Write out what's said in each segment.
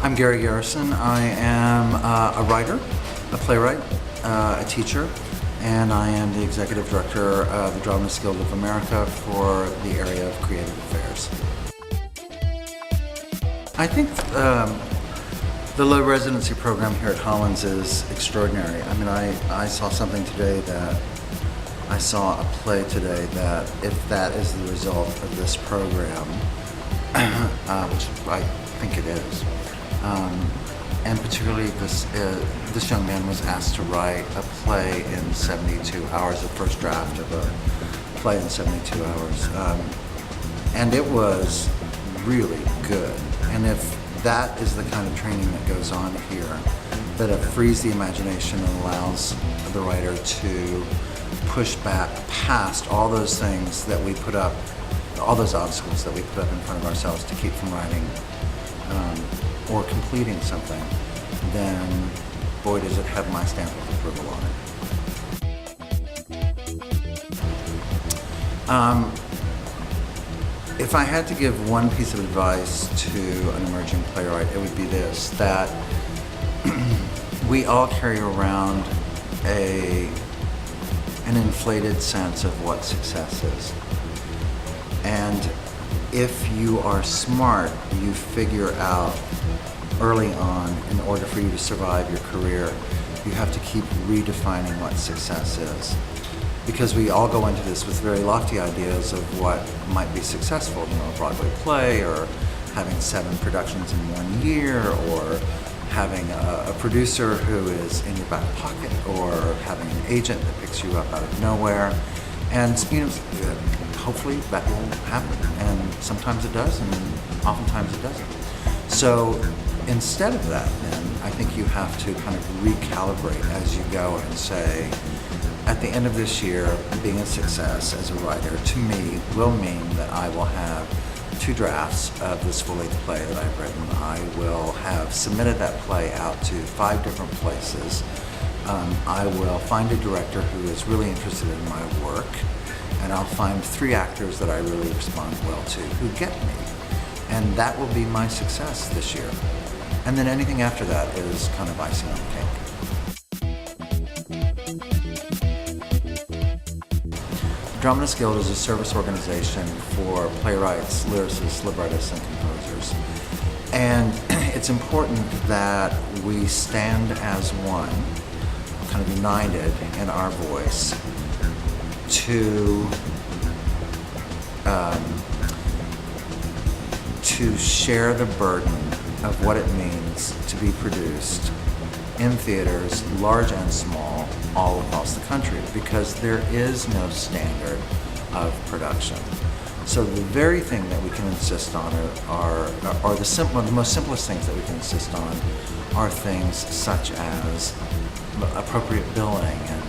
I'm Gary Garrison. I am a writer, a playwright, a teacher, and I am the Executive Director of the Dramatists Guild of America for the area of creative affairs. I think the low residency program here at Hollins is extraordinary. I mean, I saw something today I saw a play today that, if that is the result of this program, which I think it is, and particularly this young man was asked to write a play in 72 hours, the first draft of a play in 72 hours, and it was really good. And if that is the kind of training that goes on here, that it frees the imagination and allows the writer to push back past all those things that we put up, all those obstacles that we put up in front of ourselves to keep from writing or completing something, then boy does it have my stamp of approval on it. If I had to give one piece of advice to an emerging playwright, it would be this, that we all carry around an inflated sense of what success is. And if you are smart, you figure out early on, in order for you to survive your career, you have to keep redefining what success is. Because we all go into this with very lofty ideas of what might be successful, you know, a Broadway play, or having 7 productions in 1 year, or having a producer who is in your back pocket, or having an agent that picks you up out of nowhere. And, you know, hopefully that will happen. And sometimes it does, and oftentimes it doesn't. So instead of that, then, I think you have to kind of recalibrate as you go and say, at the end of this year, being a success as a writer, to me, will mean that I will have 2 drafts of this full-length play that I've written. I will have submitted that play out to 5 different places. I will find a director who is really interested in my work, and I'll find 3 actors that I really respond well to who get me. And that will be my success this year. And then anything after that is kind of icing on the cake. Dramatist Guild is a service organization for playwrights, lyricists, librettists, and composers. And it's important that we stand as one, kind of united in our voice, to share the burden of what it means to be produced in theaters, large and small, all across the country, because there is no standard of production. So the very thing that we can insist on are the most simplest things that we can insist on are things such as appropriate billing, and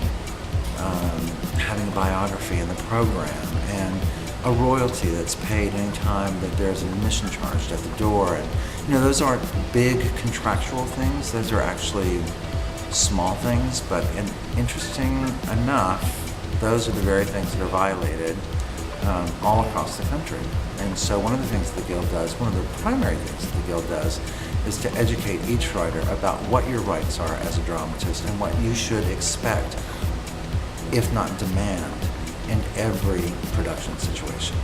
having a biography in the program, and a royalty that's paid anytime that there's an admission charged at the door. And you know, those aren't big contractual things, those are actually small things, but interesting enough, those are the very things that are violated all across the country. And so one of the things the Guild does, one of the primary things that the Guild does, is to educate each writer about what your rights are as a dramatist and what you should expect, if not demand, in every production situation.